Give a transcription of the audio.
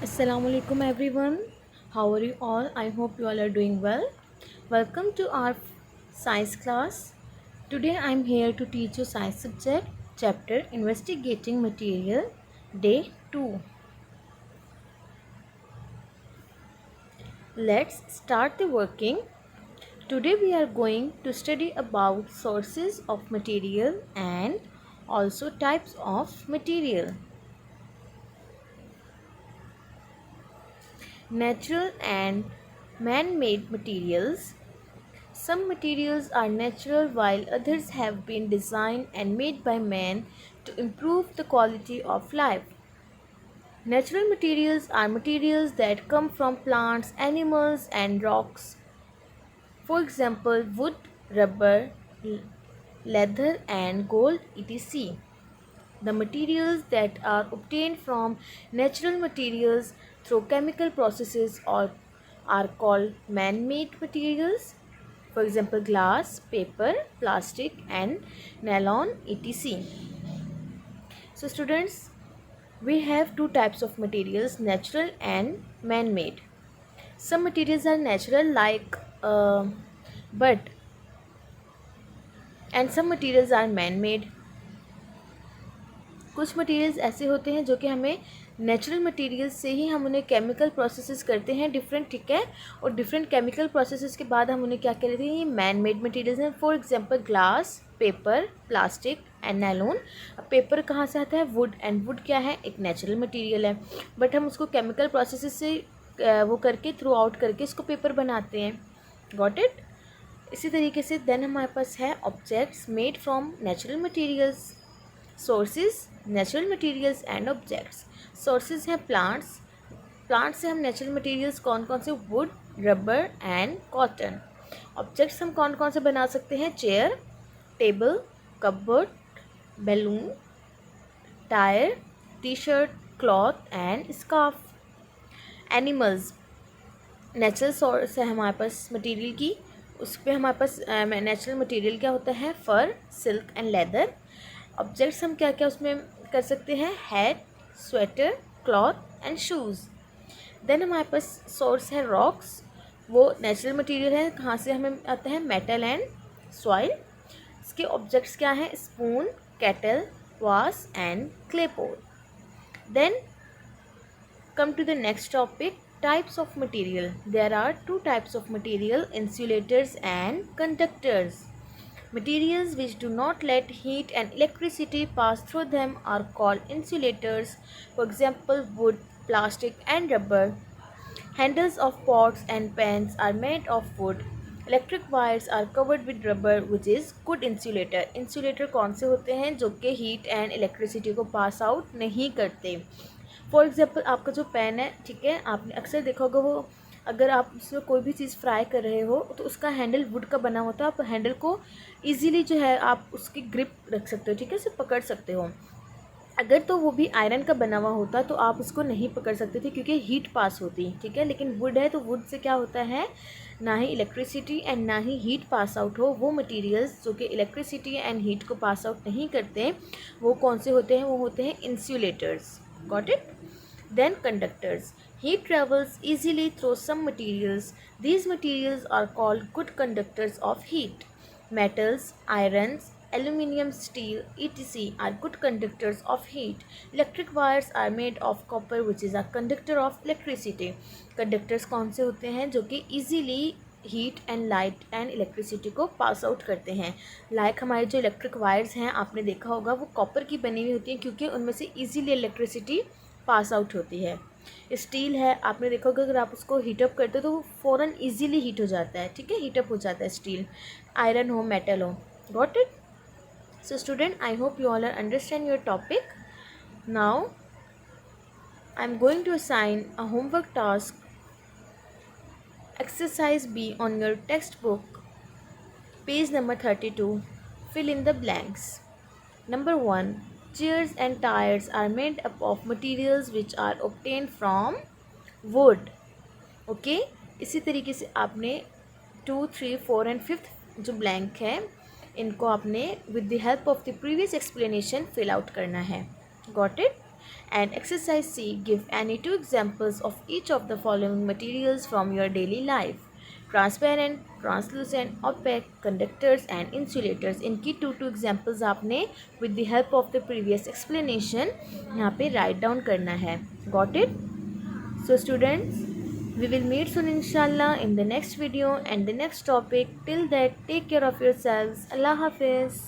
Assalamu alaikum everyone. How are you all? I hope you all are doing well. Welcome to our science class. Today I am here to teach you science subject chapter Investigating Material day 2. Let's start the working. Today we are going to study about sources of material and also types of material. Natural and man-made materials. Some materials are natural while others have been designed and made by man to improve the quality of life. Natural materials are materials that come from plants, animals, and rocks. For example, wood, rubber, leather, and gold, etc. The materials that are obtained from natural materials through chemical processes or are called man-made materials. For example, glass, paper, plastic, and nylon, etc. So students, we have two types of materials, natural and man-made. Some materials are natural like but and some materials are man-made. कुछ materials ऐसे होते हैं जो कि हमें natural materials से ही हम उन्हें केमिकल प्रोसेसेस करते हैं डिफरेंट, ठीक है, और डिफरेंट केमिकल प्रोसेसेस के बाद हम उन्हें क्या कह लेते हैं, ये मैन मेड मटेरियल्स हैं. For example glass, paper, plastic and nylon. अब पेपर कहाँ से आता है? वुड. एंड वुड क्या है? एक नेचुरल मटेरियल है, बट हम उसको केमिकल प्रोसेसेस से वो करके थ्रू आउट करके इसको पेपर बनाते हैं. Got it. इसी तरीके से देन हमारे पास है objects made from natural materials. Sources, natural materials and objects. Sources हैं प्लांट्स. प्लांट से हम नेचुरल मटेरियल्स कौन कौन से? Would, rubber and cotton. Objects हम कौन कौन से बना सकते हैं? Chair, table, cupboard, balloon, tyre, T shirt, cloth and scarf. Animals, natural source है हमारे पास मटेरियल की, उस पर हमारे पास नेचुरल मटेरियल क्या होता है? Fur, silk and leather. Objects हम क्या क्या उसमें कर सकते हैं? Hat, sweater, cloth and shoes. Then हमारे पास सोर्स है रॉक्स. वो नेचुरल मटेरियल है, कहाँ से हमें आता है? Metal and soil. इसके ऑब्जेक्ट्स क्या हैं? Spoon, kettle, vase and clay pot. Then come to the next topic, types of material. There are two types of material, insulators and conductors. Materials which do not let heat and electricity pass through them are called insulators. For example, wood, plastic and rubber. Handles of pots and pans are made of wood. Electric wires are covered with rubber which is good insulator. Insulator कौन से होते हैं? जो कि heat and electricity को pass out नहीं करते. For example आपका जो पैन है, ठीक है, आपने अक्सर देखा होगा वो अगर आप उसमें कोई भी चीज़ फ्राई कर रहे हो तो उसका हैंडल वुड का बना होता है. आप हैंडल को इजीली जो है आप उसकी ग्रिप रख सकते हो, ठीक है, उसे पकड़ सकते हो. अगर तो वो भी आयरन का बना हुआ होता तो आप उसको नहीं पकड़ सकते थे क्योंकि हीट पास होती, ठीक है. लेकिन वुड है तो वुड से क्या होता है? ना ही इलेक्ट्रिसिटी एंड ना ही हीट पास आउट हो. वो मटेरियल्स जो कि इलेक्ट्रिसिटी एंड हीट को पास आउट नहीं करते वो कौन से होते हैं? वो होते हैं insulators. Got it. Then conductors. Heat travels easily through some materials. These materials are called good conductors of heat. Metals, irons, aluminium, steel, etc. are good conductors of heat. Electric wires are made of copper which is a conductor of electricity. Conductors कौन से होते हैं? जो कि easily heat and light and electricity को pass out करते हैं. Like हमारे जो इलेक्ट्रिक वायर्स हैं आपने देखा होगा वो कॉपर की बनी हुई होती हैं क्योंकि उनमें से ईजीली इलेक्ट्रिसिटी पास आउट होती है. स्टील है, आपने देखा होगा अगर आप उसको हीटअप करते हो तो वो फ़ौरन ईजीली हीट हो जाता है, ठीक है, हीटअप हो जाता है स्टील. आयरन हो, मेटल हो. Got it. So student, I hope you all are understand your topic. Now I am going to assign a homework task. Exercise B on your textbook, page number 32. Fill in the blanks. Number 1. Chairs and tires are made up of materials which are obtained from wood. Okay? इसी तरीके से आपने 2, 3, 4 and 5th जो blank है इनको आपने with the help of the previous explanation fill out करना है. Got it? And exercise C, give any two examples of each of the following materials from your daily life. Transparent, translucent, opaque, conductors and insulators. इनकी two examples आपने with the help of the previous explanation यहाँ पे write down करना है। Got it? So students, we will meet soon inshallah in the next video and the next topic. Till that, take care of yourselves. Allah Hafiz.